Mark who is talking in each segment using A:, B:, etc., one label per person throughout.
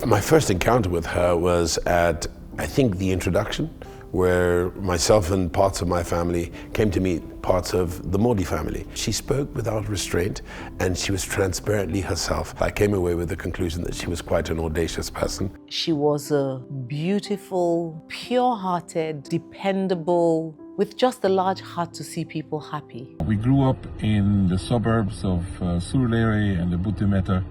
A: My first encounter with her was at, I think, the introduction, where myself and parts of my family came to meet parts of the Modi family. She spoke without restraint and she was transparently herself. I came away with the conclusion that she was quite an audacious person.
B: She was a beautiful, pure-hearted, dependable, with just a large heart to see people happy.
C: We grew up in the suburbs of Surulere and the Butemeta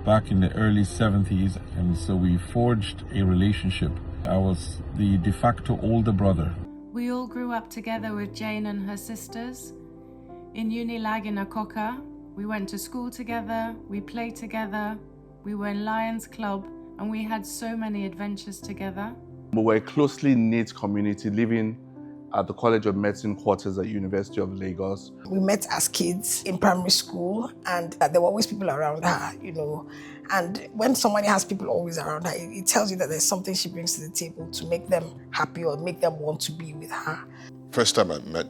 C: back in the early 70s, and so we forged a relationship. I was the de facto older brother.
D: We all grew up together with Jane and her sisters in Unilag in Akoka. We went to school together, we played together, we were in Lions Club, and we had so many adventures together.
E: We were a closely knit community living at the College of Medicine quarters at University of Lagos.
F: We met as kids in primary school, and there were always people around her, you know. And when somebody has people always around her, it tells you that there's something she brings to the table to make them happy or make them want to be with her.
G: First time I met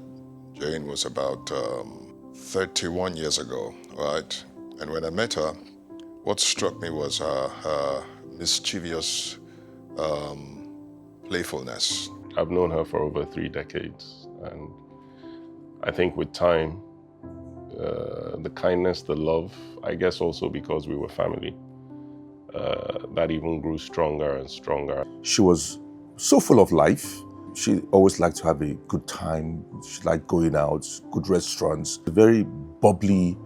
G: Jane was about 31 years ago, right? And when I met her, what struck me was her mischievous playfulness.
H: I've known her for over 3 decades, and I think with time, the kindness, the love, I guess also because we were family, that even grew stronger and stronger.
I: She was so full of life. She always liked to have a good time. She liked going out, good restaurants. A very bubbly,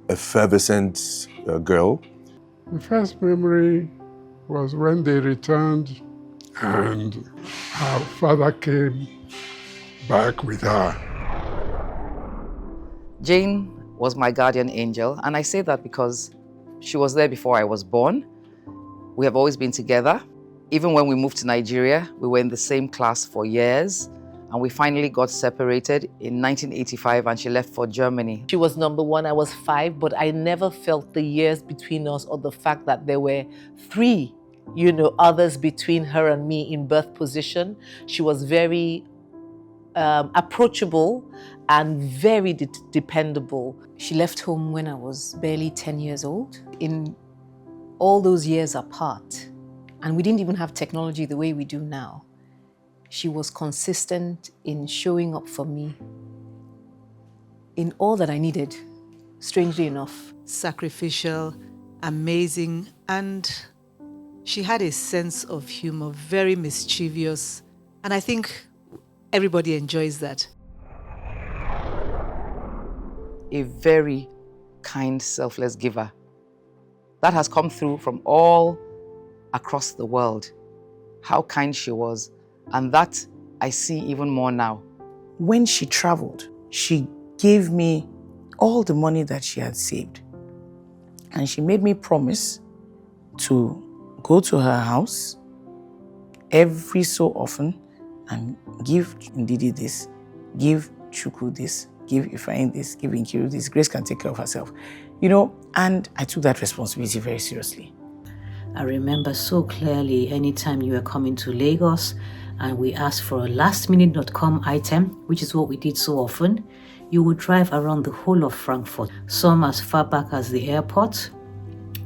I: effervescent girl.
J: The first memory was when they returned and her father came back with her.
K: Jane was my guardian angel, and I say that because she was there before I was born. We have always been together. Even when we moved to Nigeria, we were in the same class for years, and we finally got separated in 1985, and she left for Germany.
B: She was number 1, I was 5, but I never felt the years between us or the fact that there were 3 others between her and me in birth position. She was very approachable and very dependable.
L: She left home when I was barely 10 years old. In all those years apart, and we didn't even have technology the way we do now, she was consistent in showing up for me in all that I needed, strangely enough.
M: Sacrificial, amazing, and she had a sense of humor, very mischievous, and I think everybody enjoys that.
K: A very kind, selfless giver. That has come through from all across the world, how kind she was, and that I see even more now.
N: When she traveled, she gave me all the money that she had saved, and she made me promise to go to her house every so often and give Ndidi this, give Chukwu this, give Ifeanyi this, give Nkiru this. Grace can take care of herself. And I took that responsibility very seriously.
O: I remember so clearly anytime you were coming to Lagos and we asked for a lastminute.com item, which is what we did so often, you would drive around the whole of Frankfurt, some as far back as the airport,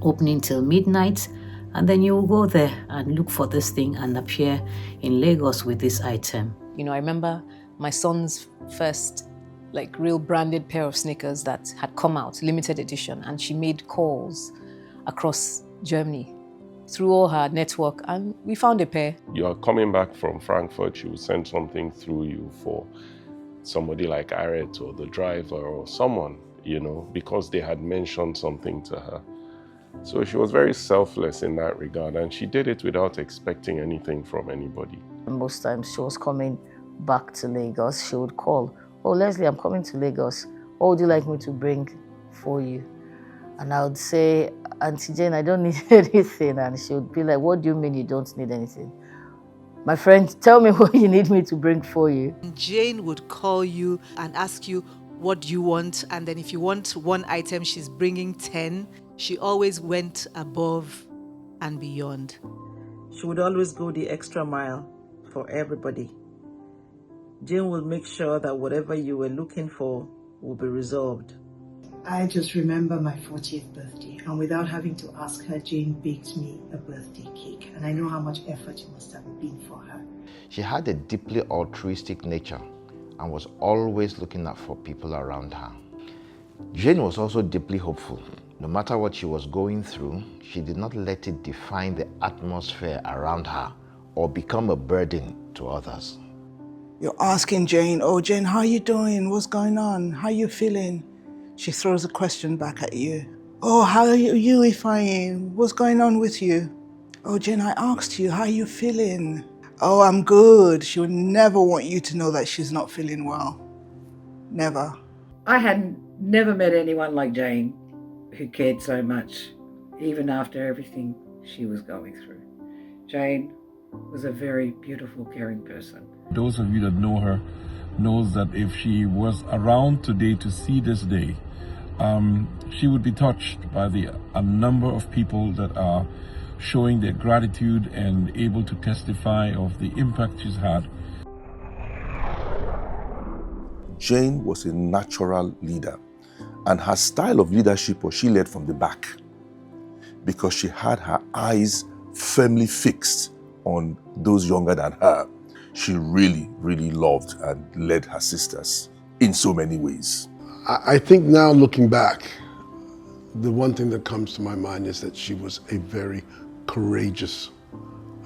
O: opening till midnight, and then you will go there and look for this thing and appear in Lagos with this item.
L: I remember my son's first real branded pair of sneakers that had come out, limited edition, and she made calls across Germany through all her network, and we found a pair.
H: You are coming back from Frankfurt, she would send something through you for somebody like Aret or the driver or someone, because they had mentioned something to her. So she was very selfless in that regard, and she did it without expecting anything from anybody.
P: Most times she was coming back to Lagos, she would call, "Oh, Leslie, I'm coming to Lagos. What would you like me to bring for you?" And I would say, "Auntie Jane, I don't need anything." And she would be like, "What do you mean you don't need anything? My friend, tell me what you need me to bring for you."
M: Jane would call you and ask you, "What do you want?" And then if you want one item, she's bringing 10. She always went above and beyond.
Q: She would always go the extra mile for everybody. Jane will make sure that whatever you were looking for will be resolved.
R: I just remember my 40th birthday, and without having to ask her, Jane baked me a birthday cake, and I know how much effort it must have been for her.
S: She had a deeply altruistic nature and was always looking out for people around her. Jane was also deeply hopeful. No matter what she was going through, she did not let it define the atmosphere around her or become a burden to others.
N: You're asking Jane, oh Jane, how you doing? What's going on? How you feeling? She throws a question back at you. Oh, how are you, Ifeanyi? What's going on with you? Oh Jane, I asked you, how you feeling? Oh, I'm good. She would never want you to know that she's not feeling well. Never.
T: I had never met anyone like Jane who cared so much, even after everything she was going through. Jane was a very beautiful, caring person.
C: Those of you that know her knows that if she was around today to see this day, she would be touched by a number of people that are showing their gratitude and able to testify of the impact she's had.
I: Jane was a natural leader, and her style of leadership was she led from the back because she had her eyes firmly fixed on those younger than her. She really, really loved and led her sisters in so many ways.
J: I think now looking back, the one thing that comes to my mind is that she was a very courageous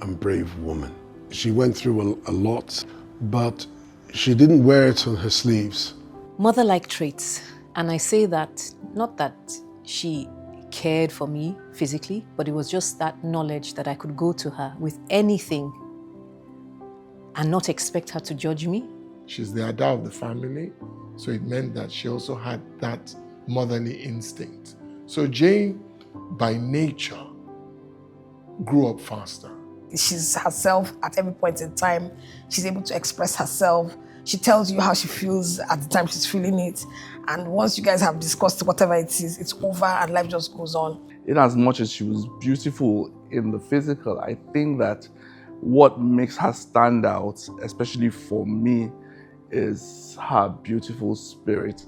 J: and brave woman. She went through a lot, but she didn't wear it on her sleeves.
L: Mother-like traits. And I say that, not that she cared for me physically, but it was just that knowledge that I could go to her with anything and not expect her to judge me.
U: She's the Ada of the family, so it meant that she also had that motherly instinct. So Jane, by nature, grew up faster.
F: She's herself at every point in time. She's able to express herself. She tells you how she feels at the time she's feeling it. And once you guys have discussed whatever it is, it's over and life just goes on.
E: In as much as she was beautiful in the physical, I think that what makes her stand out, especially for me, is her beautiful spirit.